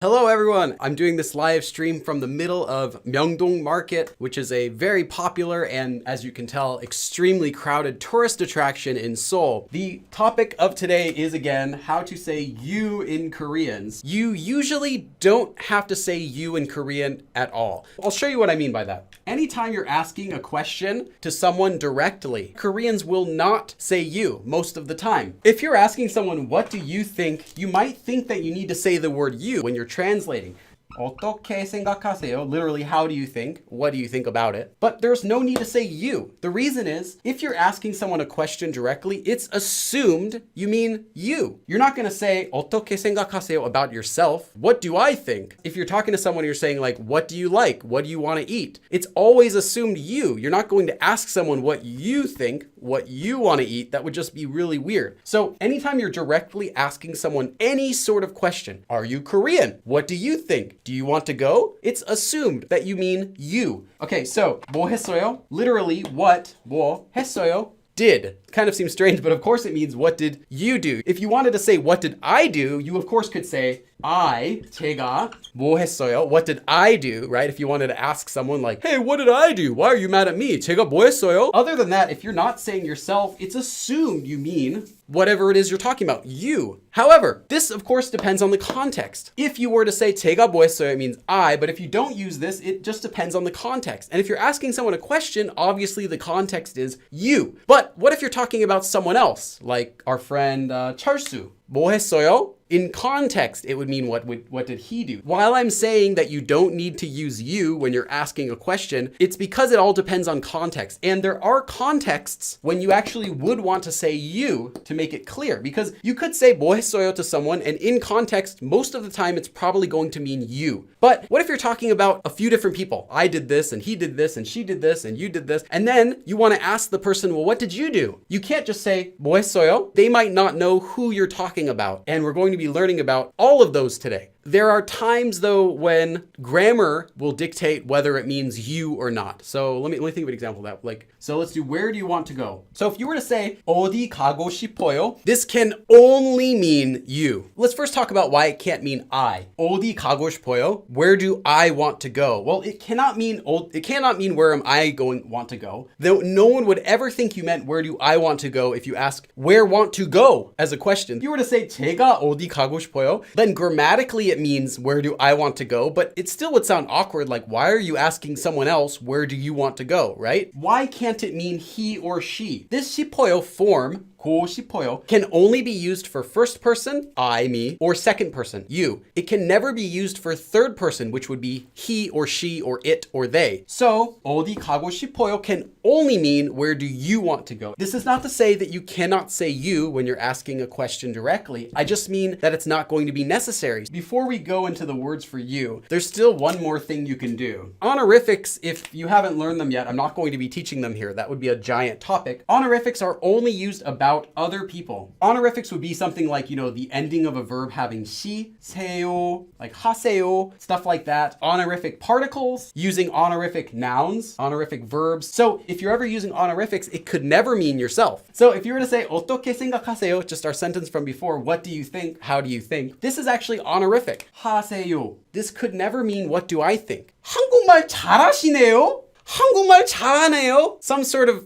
Hello everyone! I'm doing this live stream from the middle of Myeongdong Market, which is a very popular and, as you can tell, extremely crowded tourist attraction in Seoul. The topic of today is again how to say you in Koreans. You usually don't have to say you in Korean at all. I'll show you what I mean by that. Anytime you're asking a question to someone directly, Koreans will not say you most of the time. If you're asking someone, what do you think? You might think that you need to say the word you when you're translating. 어떻게 생각하세요? Literally, how do you think? What do you think about it? But there's no need to say you. The reason is, if you're asking someone a question directly, it's assumed you mean you. You're not gonna say 어떻게 생각하세요 about yourself. What do I think? If you're talking to someone, you're saying like, what do you like? What do you want to eat? It's always assumed you. You're not going to ask someone what you think, what you want to eat. That would just be really weird. So anytime you're directly asking someone any sort of question, are you Korean? What do you think? Do you want to go? It's assumed that you mean you. Okay, so 뭐 했어요? Literally, what 뭐 했어요? Did. Kind of seems strange, but of course it means what did you do? If you wanted to say what did I do, you of course could say 제가 뭐 했어요? What did I do, right? If you wanted to ask someone like, hey, what did I do? Why are you mad at me? 제가 뭐 했어요? Other than that, if you're not saying yourself, it's assumed you mean whatever it is you're talking about, you. However, this of course depends on the context. If you were to say 제가 뭐 했어요, it means I, but if you don't use this, it just depends on the context. And if you're asking someone a question, obviously the context is you. But what if you're talking about someone else, like our friend 철수? 뭐 했어요? In context, it would mean what did he do? While I'm saying that you don't need to use you when you're asking a question, it's because it all depends on context. And there are contexts when you actually would want to say you to make it clear, because you could say 뭐 했어요 to someone, and in context, most of the time, it's probably going to mean you. But what if you're talking about a few different people? I did this, and he did this, and she did this, and you did this. And then you want to ask the person, well, what did you do? You can't just say 뭐 했어요? They might not know who you're talking about. And we're going to be learning about all of those today. There are times though when grammar will dictate whether it means you or not. So let me think of an example of that. So let's do where do you want to go? So if you were to say 어디 가고 싶어요, this can only mean you. Let's first talk about why it can't mean I. 어디 가고 싶어요? Where do I want to go? Well, it cannot mean where am I want to go. Though no one would ever think you meant where do I want to go if you ask where want to go as a question. If you were to say 제가 어디 가고 싶어요, then grammatically it means where do I want to go, but it still would sound awkward, like why are you asking someone else where do you want to go, right? Why can't it mean he or she? This 싶어요 form, 고 싶어요, can only be used for first person, I, me, or second person, you. It can never be used for third person, which would be he or she or it or they. So 어디 가고 싶어요 can only mean where do you want to go. This is not to say that you cannot say you when you're asking a question directly. I just mean that it's not going to be necessary. Before we go into the words for you, there's still one more thing you can do. Honorifics, if you haven't learned them yet, I'm not going to be teaching them here. That would be a giant topic. Honorifics are only used about other people. Honorifics would be something like, the ending of a verb having 시, 세요, like 하세요, stuff like that. Honorific particles, using honorific nouns, honorific verbs. So if you're ever using honorifics, it could never mean yourself. So if you were to say 어떻게 생각하세요, just our sentence from before, what do you think? How do you think? This is actually honorific. 하세요. This could never mean what do I think. 한국말 잘하시네요? 한국말 잘하네요? Some sort of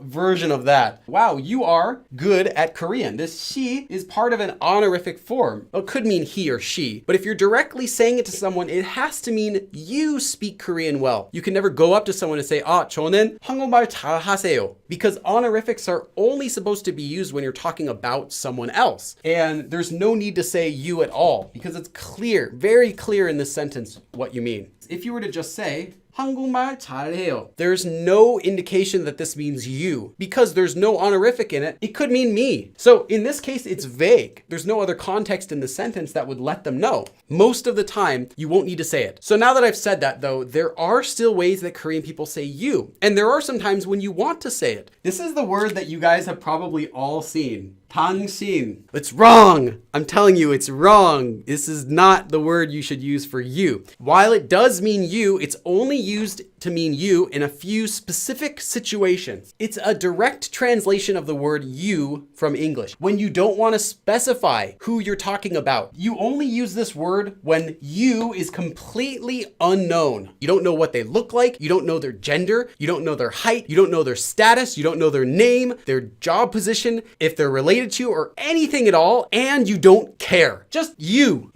version of that. Wow, you are good at Korean. This she is part of an honorific form. It could mean he or she, but if you're directly saying it to someone, it has to mean you speak Korean well. You can never go up to someone and say, 저는 한국말 잘하세요, because honorifics are only supposed to be used when you're talking about someone else. And there's no need to say you at all, because it's clear, very clear in this sentence what you mean. If you were to just say, 한국말 잘해요, there's no indication that this means you, because there's no honorific in it. It could mean me. So in this case, it's vague. There's no other context in the sentence that would let them know. Most of the time, you won't need to say it. So now that I've said that though, there are still ways that Korean people say you, and there are some times when you want to say it. This is the word that you guys have probably all seen. 당신. It's wrong. I'm telling you, it's wrong. This is not the word you should use for you. While it does mean you, it's only used to mean you in a few specific situations. It's a direct translation of the word you from English. When you don't want to specify who you're talking about, you only use this word when you is completely unknown. You don't know what they look like, you don't know their gender, you don't know their height, you don't know their status, you don't know their name, their job position, if they're related to you or anything at all, and you don't care. Just you,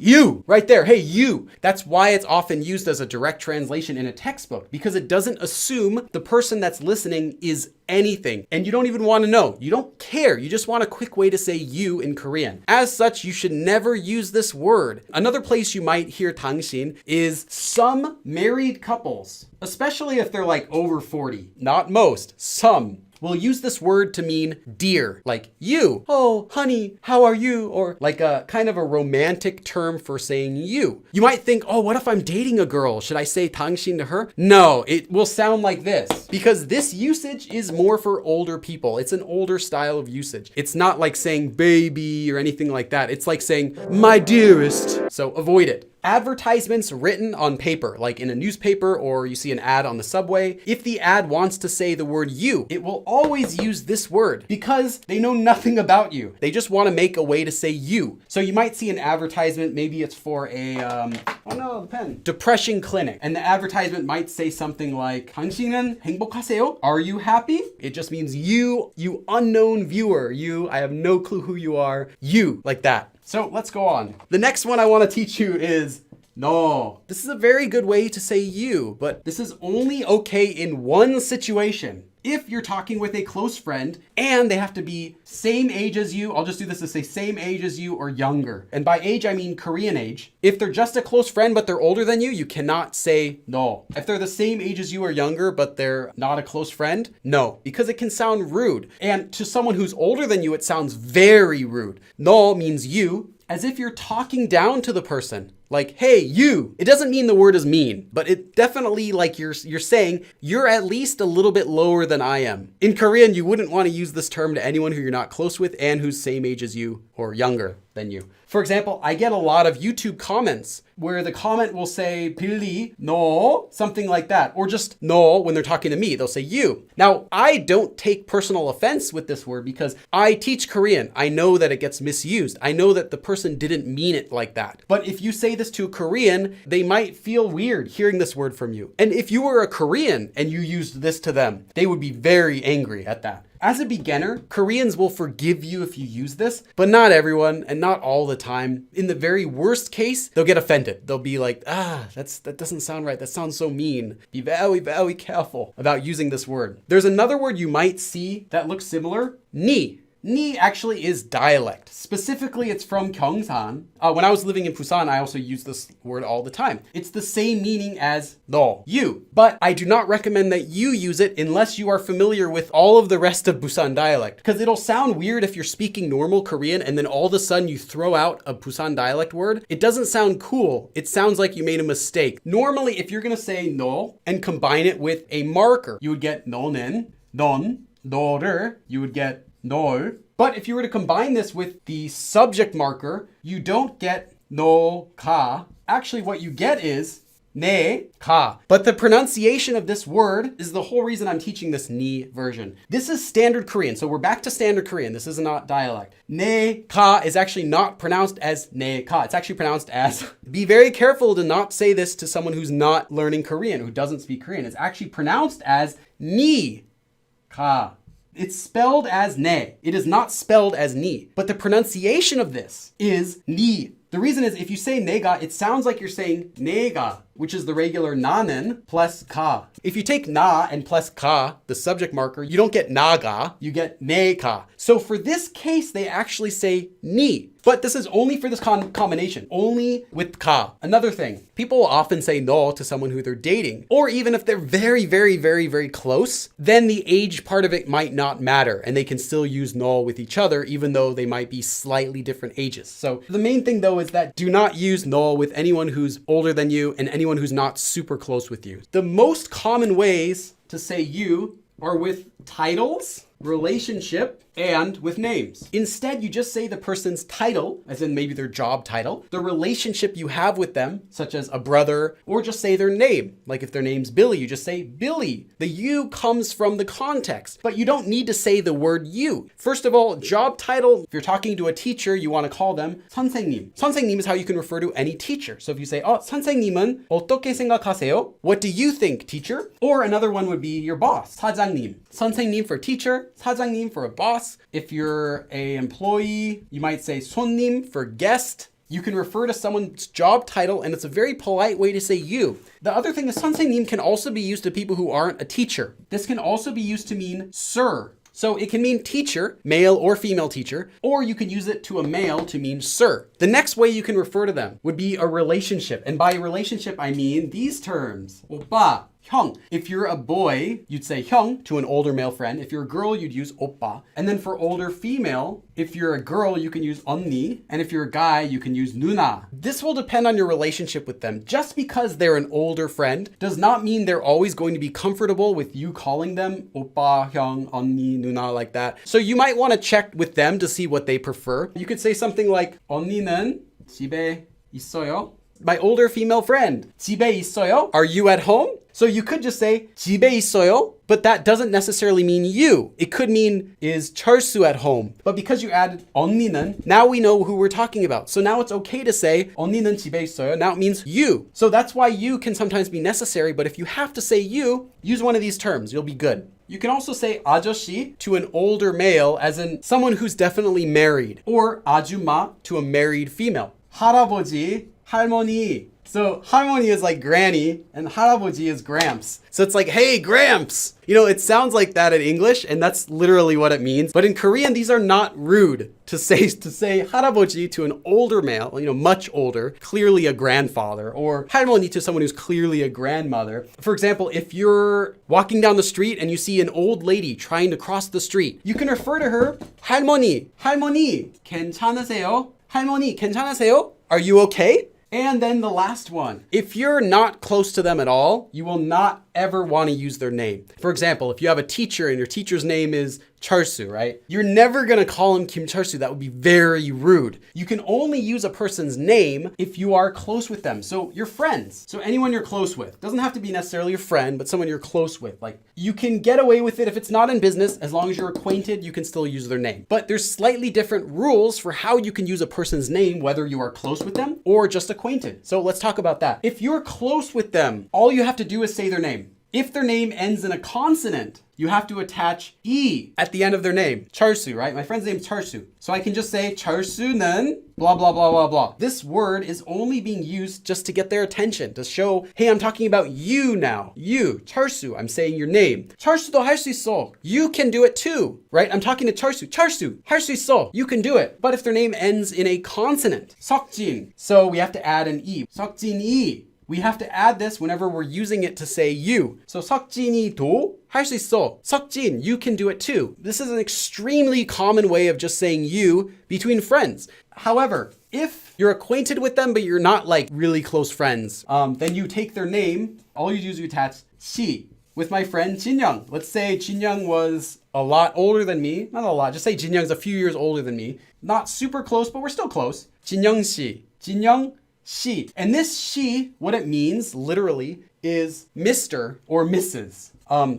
right there. Hey, you. That's why it's often used as a direct translation in a textbook, because it doesn't assume the person that's listening is anything, and you don't even want to know. You don't care. You just want a quick way to say you in Korean. As such, you should never use this word. Another place you might hear 당신 is some married couples, especially if they're like over 40. Not most, some. We'll use this word to mean dear, like you. Oh, honey, how are you? Or like a kind of a romantic term for saying you. You might think, oh, what if I'm dating a girl? Should I say 당신 to her? No, it will sound like this, because this usage is more for older people. It's an older style of usage. It's not like saying baby or anything like that. It's like saying my dearest. So avoid it. Advertisements written on paper, like in a newspaper or you see an ad on the subway, if the ad wants to say the word you, it will always use this word because they know nothing about you. They just want to make a way to say you. So you might see an advertisement, maybe it's for a, oh no, the pen, depression clinic. And the advertisement might say something like, 당신은 행복하세요? Are you happy? It just means you unknown viewer, you, I have no clue who you are, you, like that. So let's go on. The next one I want to teach you is no. This is a very good way to say you, but this is only okay in one situation. If you're talking with a close friend and they have to be same age as you, I'll just do this to say same age as you or younger. And by age, I mean Korean age. If they're just a close friend, but they're older than you cannot say no. If they're the same age as you or younger, but they're not a close friend, no, because it can sound rude. And to someone who's older than you, it sounds very rude. No means you, as if you're talking down to the person. Like, hey, you. It doesn't mean the word is mean, but it definitely, like you're saying, you're at least a little bit lower than I am. In Korean, you wouldn't want to use this term to anyone who you're not close with and who's same age as you or younger than you. For example, I get a lot of YouTube comments where the comment will say 빌리, no, something like that, or just no when they're talking to me, they'll say you. Now, I don't take personal offense with this word because I teach Korean. I know that it gets misused. I know that the person didn't mean it like that. But if you say this to a Korean, they might feel weird hearing this word from you. And if you were a Korean and you used this to them, they would be very angry at that. As a beginner, Koreans will forgive you if you use this, but not everyone and not all the time. In the very worst case, they'll get offended. They'll be like, that doesn't sound right. That sounds so mean. Be very, very careful about using this word. There's another word you might see that looks similar, ni. Ni actually is dialect. Specifically, it's from Gyeongsan. When I was living in Busan, I also used this word all the time. It's the same meaning as no, you. But I do not recommend that you use it unless you are familiar with all of the rest of Busan dialect. Because it'll sound weird if you're speaking normal Korean and then all of a sudden you throw out a Busan dialect word. It doesn't sound cool. It sounds like you made a mistake. Normally, if you're going to say no and combine it with a marker, you would get 너는, 넌, 너를, you would get 널. But if you were to combine this with the subject marker, you don't get 너가. Actually, what you get is 내가. But the pronunciation of this word is the whole reason I'm teaching this ni version. This is standard Korean, so we're back to standard Korean. This is not dialect. 내가 is actually not pronounced as 내가. It's actually pronounced as. Be very careful to not say this to someone who's not learning Korean, who doesn't speak Korean. It's actually pronounced as 니가. It's spelled as ne. It is not spelled as ni. But the pronunciation of this is ni. The reason is if you say 내가, it sounds like you're saying 내가, which is the regular 나는 plus 가. If you take 나 and plus 가, the subject marker, you don't get 나가, you get 내가. So for this case, they actually say ni. But this is only for this combination, only with ka. Another thing, people will often say no to someone who they're dating, or even if they're very, very, very, very close, then the age part of it might not matter, and they can still use no with each other, even though they might be slightly different ages. So the main thing though is that do not use no with anyone who's older than you and anyone who's not super close with you. The most common ways to say you are with titles relationship, and with names. Instead, you just say the person's title, as in maybe their job title, the relationship you have with them, such as a brother, or just say their name. Like if their name's Billy, you just say Billy. The you comes from the context, but you don't need to say the word you. First of all, job title, if you're talking to a teacher, you want to call them 선생님. 선생님 is how you can refer to any teacher. So if you say, 선생님은 어떻게 생각하세요? What do you think, teacher? Or another one would be your boss, 사장님. 선생님 for teacher, 사장님 for a boss. If you're an employee, you might say 손님 for guest. You can refer to someone's job title, and it's a very polite way to say you. The other thing is 선생님 can also be used to people who aren't a teacher. This can also be used to mean sir. So it can mean teacher, male or female teacher, or you can use it to a male to mean sir. The next way you can refer to them would be a relationship. And by relationship, I mean these terms. 오빠, 형. If you're a boy, you'd say 형 to an older male friend. If you're a girl, you'd use 오빠. And then for older female, if you're a girl, you can use 언니. And if you're a guy, you can use 누나. This will depend on your relationship with them. Just because they're an older friend does not mean they're always going to be comfortable with you calling them 오빠, 형, 언니, 누나 like that. So you might want to check with them to see what they prefer. You could say something like 언니는 집에 있어요. My older female friend, 집에 있어요? Are you at home? So you could just say 집에 있어요, but that doesn't necessarily mean you. It could mean is 철수 at home. But because you added 언니는, now we know who we're talking about. So now it's okay to say 언니는 집에 있어요. Now it means you. So that's why you can sometimes be necessary, but if you have to say you, use one of these terms. You'll be good. You can also say 아저씨 to an older male, as in someone who's definitely married, or 아줌마 to a married female. 할아버지, 할머니. So 할머니 is like granny and 할아버지 is gramps. So it's like, hey, gramps. You know, it sounds like that in English and that's literally what it means. But in Korean, these are not rude to say 할아버지 to an older male, you know, much older, clearly a grandfather, or 할머니 to someone who's clearly a grandmother. For example, if you're walking down the street and you see an old lady trying to cross the street, you can refer to her 할머니, 할머니, 괜찮으세요? 할머니, 괜찮으세요? Are you okay? And then the last one, if you're not close to them at all, you will not ever want to use their name. For example, if you have a teacher and your teacher's name is 철수, right? You're never going to call him Kim 철수. That would be very rude. You can only use a person's name if you are close with them. So you're friends. So anyone you're close with. Doesn't have to be necessarily a friend, but someone you're close with. Like you can get away with it if it's not in business. As long as you're acquainted, you can still use their name. But there's slightly different rules for how you can use a person's name, whether you are close with them or just acquainted. So let's talk about that. If you're close with them, all you have to do is say their name. If their name ends in a consonant, you have to attach E at the end of their name. 철수, right? My friend's name is 철수. So I can just say 철수는 blah, blah, blah, blah, blah. This word is only being used just to get their attention, to show, hey, I'm talking about you now. You, 철수, I'm saying your name. 철수도 할 수 있어. You can do it too, right? I'm talking to 철수. 철수, 할 수 있어. You can do it. But if their name ends in a consonant, 석진, so we have to add an E. 석진이. We have to add this whenever we're using it to say you. So 석진이도 할 수 있어. 석진, you can do it too. This is an extremely common way of just saying you between friends. However, if you're acquainted with them, but you're not like really close friends, then you take their name. All you do is you attach 시. With my friend Jinyoung. Let's say Jinyoung was a lot older than me. Not a lot, just say Jinyoung's a few years older than me. Not super close, but we're still close. Jinyoung 씨. Jinyoung 씨. And this 씨, what it means literally is Mr. or Mrs.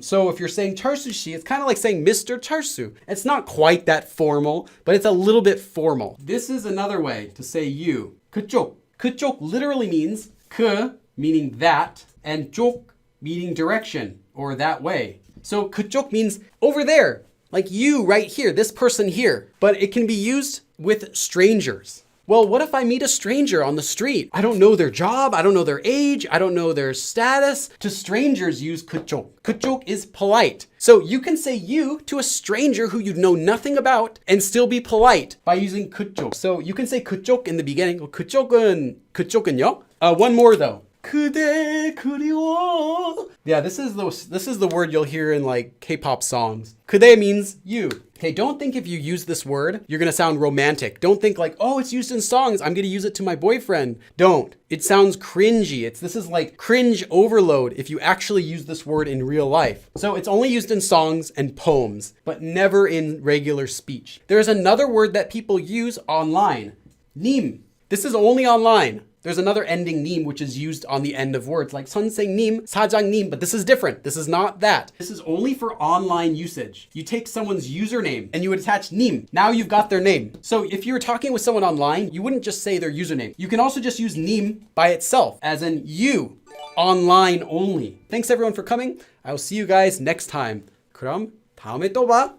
So if you're saying 철수 씨, it's kind of like saying Mr. 철수. It's not quite that formal, but it's a little bit formal. This is another way to say you. 그쪽. 그쪽 literally means 그, meaning that, and 쪽, meaning direction, or that way. So 그쪽 means over there, like you right here, this person here. But it can be used with strangers. Well, what if I meet a stranger on the street? I don't know their job, I don't know their age, I don't know their status. To strangers, use 그쪽. 그쪽 is polite. So you can say you to a stranger who you know nothing about and still be polite by using 그쪽. So you can say 그쪽 in the beginning. 그쪽은요? One more though. 그대 그리워. Yeah, this is the word you'll hear in like K-pop songs. 그대 means you. Okay, don't think if you use this word, you're gonna sound romantic. Don't think like, oh, it's used in songs, I'm gonna use it to my boyfriend. Don't. It sounds cringy. This is like cringe overload if you actually use this word in real life. So it's only used in songs and poems, but never in regular speech. There's another word that people use online, 님. This is only online. There's another ending 님, which is used on the end of words like 선생님, 사장님, but this is different. This is not that. This is only for online usage. You take someone's username and you would attach 님. Now you've got their name. So if you're talking with someone online, you wouldn't just say their username. You can also just use 님 by itself, as in you, online only. Thanks everyone for coming. I will see you guys next time. 그럼 다음에 또 봐.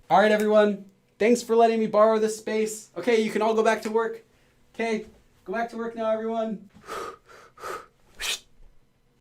All right, everyone. Thanks for letting me borrow this space. Okay, you can all go back to work. Okay. Go back to work now, everyone.